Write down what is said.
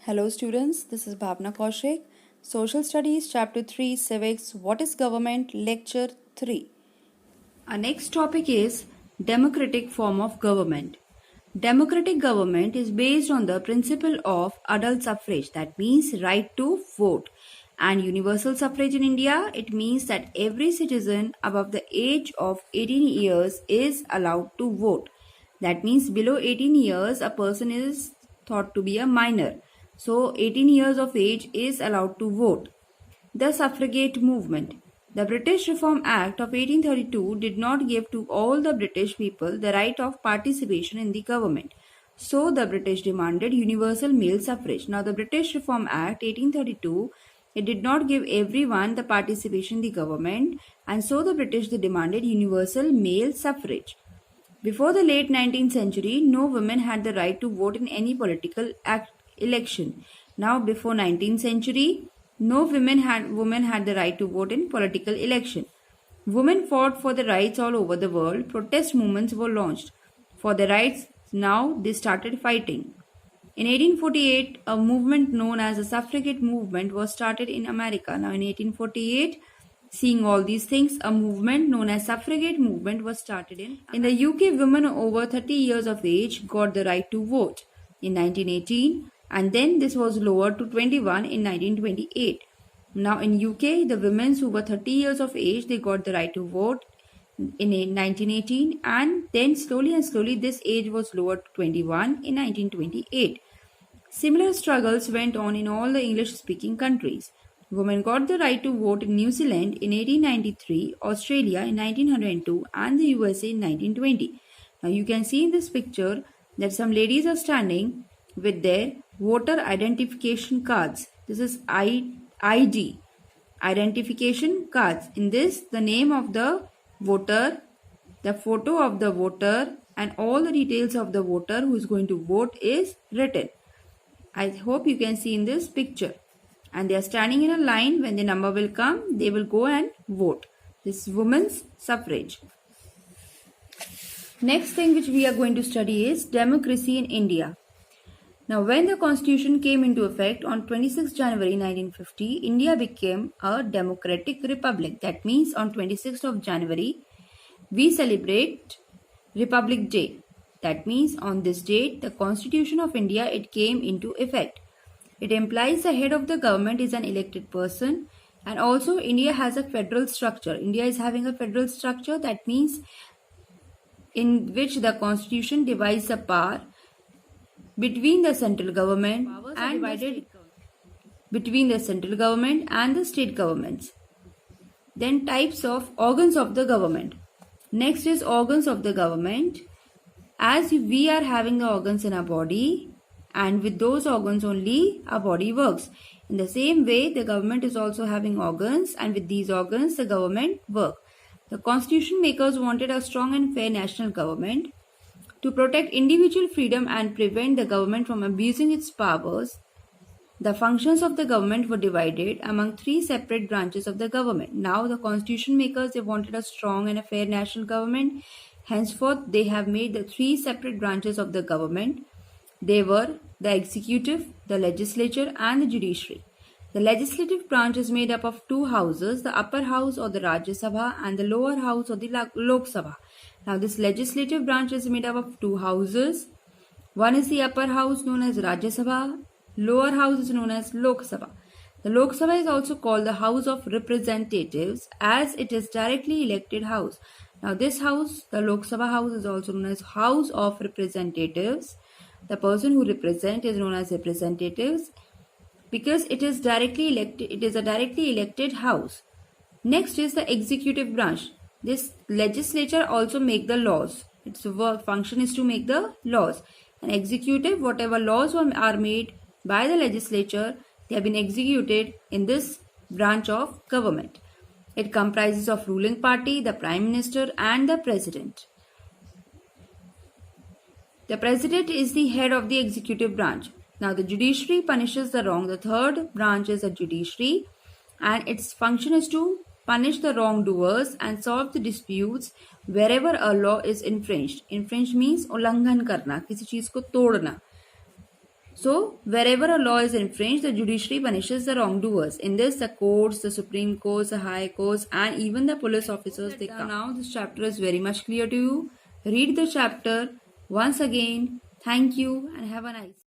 Hello students, this is Bhavna Kaushik. Social Studies Chapter 3 Civics What is Government Lecture 3. Our next topic is democratic form of government. Democratic government is based on the principle of adult suffrage, that means right to vote, and universal suffrage in India. It means that every citizen above the age of 18 years is allowed to vote. That means below 18 years a person is thought to be a minor. So 18 years of age is allowed to vote. The suffragette movement. The British Reform Act of 1832 did not give to all the British people the right of participation in the government. So the British demanded universal male suffrage. Now the British Reform Act 1832, it did not give everyone the participation in the government, and so the British demanded universal male suffrage. Before the late 19th century, no women had the right to vote in any political election. Now, before 19th century, no women had the right to vote in political election. Women fought for the rights all over the world. Protest movements were launched for the rights. Now they started fighting. In 1848, a movement known as the suffragette movement was started in America. Now in 1848, seeing all these things, a movement known as suffragette movement was started in the UK. Women over 30 years of age got the right to vote in 1918, and then this was lowered to 21 in 1928. Now in UK, the women who were 30 years of age, they got the right to vote in 1918, and then slowly this age was lowered to 21 in 1928. Similar struggles went on in all the English-speaking countries. Women got the right to vote in New Zealand in 1893, Australia in 1902, and the USA in 1920. Now you can see in this picture that some ladies are standing with their voter identification cards. This is ID, identification cards. In this, the name of the voter, the photo of the voter, and all the details of the voter who is going to vote is written. I hope you can see in this picture. And they are standing in a line. When the number will come, they will go and vote. This is women's suffrage. Next thing which we are going to study is democracy in India. Now, when the constitution came into effect on 26 January 1950, India became a democratic republic. That means on 26th of January, we celebrate Republic Day. That means on this date, the Constitution of India, it came into effect. It implies the head of the government is an elected person, and also India has a federal structure. India is having a federal structure, that means in which the Constitution divides the power between the central government and between the central government and the state governments. Then types of organs of the government. Next is organs of the government. As we are having the organs in our body, and with those organs only our body works. In the same way, the government is also having organs, and with these organs the government works. The constitution makers wanted a strong and fair national government to protect individual freedom and prevent the government from abusing its powers. The functions of the government were divided among three separate branches of the government. Now the constitution makers, they wanted a strong and a fair national government. Henceforth, they have made the three separate branches of the government. They were the executive, the legislature, and the judiciary. The legislative branch is made up of two houses, the upper house or the Rajya Sabha and the lower house or the Lok Sabha. Now this legislative branch is made up of two houses. One is the upper house known as Rajya Sabha, lower house is known as Lok Sabha. The Lok Sabha is also called the House of Representatives as it is directly elected house. Now this house, the Lok Sabha house, is also known as House of Representatives. The person who represents is known as representatives because it is directly elected. It is a directly elected house. Next is the executive branch. This legislature also make the laws. Its work function is to make the laws. And executive, whatever laws are made by the legislature, they have been executed in this branch of government. It comprises of ruling party, the Prime Minister, and the President. The President is the head of the executive branch. Now the judiciary punishes the wrong. The third branch is the judiciary, and its function is to punish the wrongdoers and solve the disputes wherever a law is infringed. Infringed means उल्लंघन करना, किसी चीज को तोड़ना. So, wherever a law is infringed, the judiciary punishes the wrongdoers. In this, the courts, the Supreme Courts, the High Courts, and even the police officers they come. Now, this chapter is very much clear to you. Read the chapter once again. Thank you and have a nice